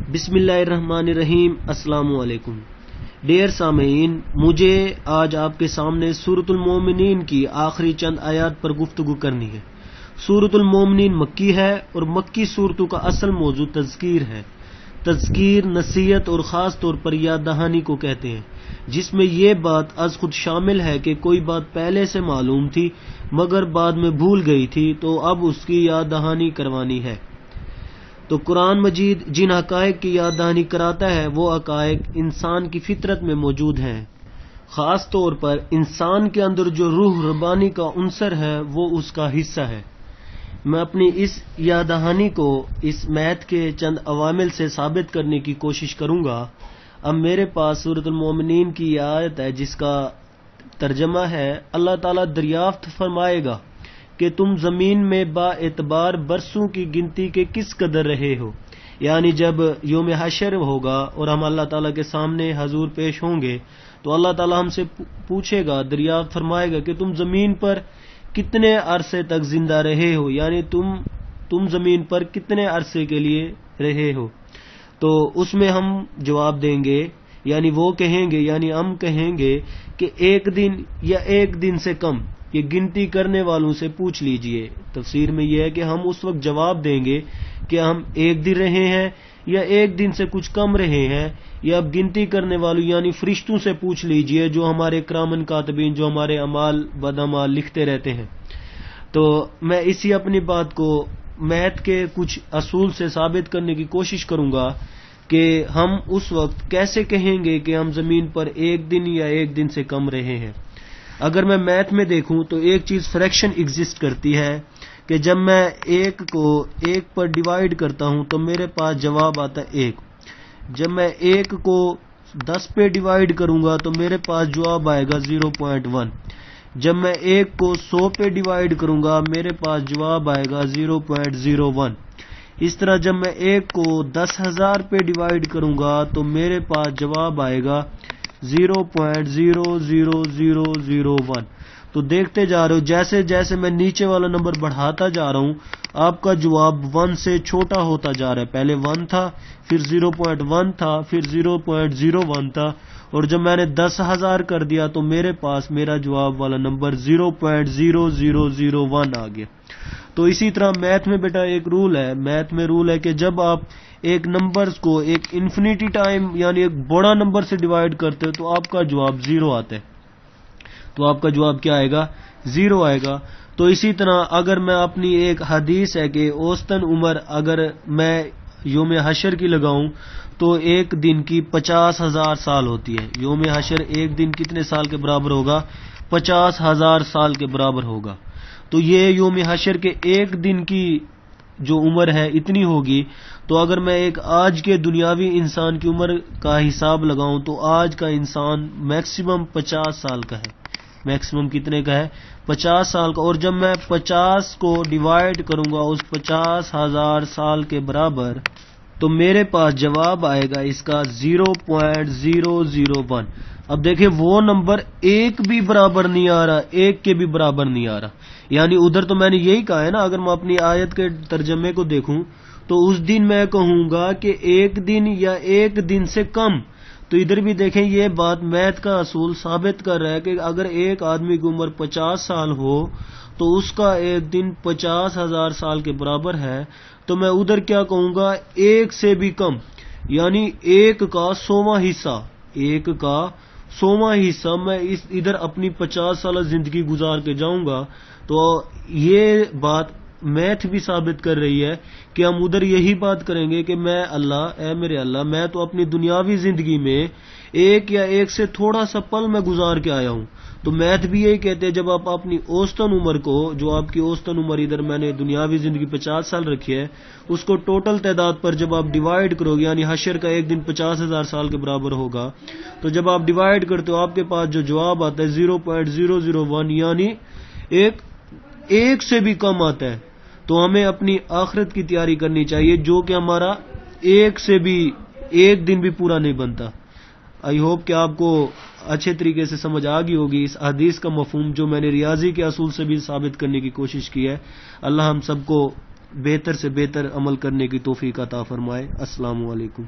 بسم اللہ الرحمن الرحیم۔ السلام علیکم ڈیئر سامعین، مجھے آج آپ کے سامنے سورۃ المومنین کی آخری چند آیات پر گفتگو کرنی ہے۔ سورۃ المومنین مکی ہے اور مکی صورتوں کا اصل موضوع تذکیر ہے۔ تذکیر نصیحت اور خاص طور پر یاد دہانی کو کہتے ہیں، جس میں یہ بات از خود شامل ہے کہ کوئی بات پہلے سے معلوم تھی مگر بعد میں بھول گئی تھی تو اب اس کی یاد دہانی کروانی ہے۔ تو قرآن مجید جن حقائق کی یاد دہانی کراتا ہے وہ حقائق انسان کی فطرت میں موجود ہیں، خاص طور پر انسان کے اندر جو روح ربانی کا عنصر ہے وہ اس کا حصہ ہے۔ میں اپنی اس یاد دہانی کو اس میتھ کے چند عوامل سے ثابت کرنے کی کوشش کروں گا۔ اب میرے پاس سورۃ المومنین کی یہ آیت ہے جس کا ترجمہ ہے، اللہ تعالیٰ دریافت فرمائے گا کہ تم زمین میں با اعتبار برسوں کی گنتی کے کس قدر رہے ہو، یعنی جب یوم حشر ہوگا اور ہم اللہ تعالیٰ کے سامنے حضور پیش ہوں گے تو اللہ تعالیٰ ہم سے پوچھے گا، دریافت فرمائے گا کہ تم زمین پر کتنے عرصے تک زندہ رہے ہو، یعنی تم زمین پر کتنے عرصے کے لیے رہے ہو۔ تو اس میں ہم جواب دیں گے، یعنی وہ کہیں گے، یعنی ہم کہیں گے کہ ایک دن یا ایک دن سے کم۔ یہ گنتی کرنے والوں سے پوچھ لیجئے۔ تفسیر میں یہ ہے کہ ہم اس وقت جواب دیں گے کہ ہم ایک دن رہے ہیں یا ایک دن سے کچھ کم رہے ہیں، یا اب گنتی کرنے والوں یعنی فرشتوں سے پوچھ لیجئے جو ہمارے کرامن کاتبین، جو ہمارے اعمال بدعمال لکھتے رہتے ہیں۔ تو میں اسی اپنی بات کو میتھ کے کچھ اصول سے ثابت کرنے کی کوشش کروں گا کہ ہم اس وقت کیسے کہیں گے کہ ہم زمین پر ایک دن یا ایک دن سے کم رہے ہیں۔ اگر میں میتھ میں دیکھوں تو ایک چیز فریکشن ایگزسٹ کرتی ہے کہ جب میں ایک کو ایک پر ڈیوائیڈ کرتا ہوں تو میرے پاس جواب آتا ہے ایک۔ جب میں ایک کو 10 پہ ڈیوائیڈ کروں گا تو میرے پاس جواب آئے گا 0.1۔ جب میں ایک کو 100 پہ ڈیوائیڈ کروں گا میرے پاس جواب آئے گا 0.01۔ اس طرح جب میں ایک کو 10,000 پہ ڈیوائیڈ کروں گا تو میرے پاس جواب آئے گا 0.00001۔ تو دیکھتے جا رہے ہو جیسے جیسے میں نیچے والا نمبر بڑھاتا جا رہا ہوں آپ کا جواب 1 سے چھوٹا ہوتا جا رہا ہے۔ پہلے 1 تھا، پھر 0.1 تھا، پھر 0.01 تھا، اور جب میں نے 10,000 کر دیا تو میرے پاس میرا جواب والا نمبر 0.0001 آ گیا۔ تو اسی طرح میتھ میں بیٹا ایک رول ہے، میتھ میں رول ہے کہ جب آپ ایک نمبرز کو ایک انفینٹی ٹائم یعنی ایک بڑا نمبر سے ڈیوائیڈ کرتے ہو تو آپ کا جواب 0 آتا ہے، تو آپ کا جواب کیا آئے گا؟ 0 آئے گا۔ تو اسی طرح اگر میں اپنی ایک حدیث ہے کہ اوسطن عمر اگر میں یوم حشر کی لگاؤں تو ایک دن کی 50,000 سال ہوتی ہے۔ یوم حشر ایک دن کتنے سال کے برابر ہوگا؟ 50,000 سال کے برابر ہوگا۔ تو یہ یوم حشر کے ایک دن کی جو عمر ہے اتنی ہوگی۔ تو اگر میں ایک آج کے دنیاوی انسان کی عمر کا حساب لگاؤں تو آج کا انسان میکسیمم 50 سال کا ہے۔ میکسیمم کتنے کا ہے؟ 50 سال کا۔ اور جب میں 50 کو ڈیوائیڈ کروں گا اس 50,000 سال کے برابر تو میرے پاس جواب آئے گا اس کا 0.001۔ اب دیکھیں وہ نمبر ایک بھی برابر نہیں آ رہا، ایک کے بھی برابر نہیں آ رہا، یعنی ادھر تو میں نے یہی کہا ہے نا، اگر میں اپنی آیت کے ترجمے کو دیکھوں تو اس دن میں کہوں گا کہ ایک دن یا ایک دن سے کم۔ تو ادھر بھی دیکھیں یہ بات میتھ کا اصول ثابت کر رہا ہے کہ اگر ایک آدمی کی عمر 50 سال ہو تو اس کا ایک دن 50,000 سال کے برابر ہے، تو میں ادھر کیا کہوں گا؟ ایک سے بھی کم، یعنی ایک کا 100واں حصہ، ایک کا 100واں حصہ میں ادھر اپنی 50 سالہ زندگی گزار کے جاؤں گا۔ تو یہ بات میتھ بھی ثابت کر رہی ہے کہ ہم ادھر یہی بات کریں گے کہ میں اللہ، اے میرے اللہ، میں تو اپنی دنیاوی زندگی میں ایک یا ایک سے تھوڑا سا پل میں گزار کے آیا ہوں۔ تو میتھ بھی یہی کہتے ہیں جب آپ اپنی اوسطن عمر کو، جو آپ کی اوسطن عمر ادھر میں نے دنیاوی زندگی 50 سال رکھی ہے، اس کو ٹوٹل تعداد پر جب آپ ڈیوائیڈ کرو گے، یعنی حشر کا ایک دن 50,000 سال کے برابر ہوگا، تو جب آپ ڈیوائیڈ کرتے ہو آپ کے پاس جو جواب آتا ہے 0.001، یعنی ایک سے بھی کم آتا ہے۔ تو ہمیں اپنی آخرت کی تیاری کرنی چاہیے جو کہ ہمارا ایک سے بھی ایک دن بھی پورا نہیں بنتا۔ آئی ہوپ کہ آپ کو اچھے طریقے سے سمجھ آ گئی ہوگی اس حدیث کا مفہوم جو میں نے ریاضی کے اصول سے بھی ثابت کرنے کی کوشش کی ہے۔ اللہ ہم سب کو بہتر سے بہتر عمل کرنے کی توفیق عطا فرمائے۔ السلام علیکم۔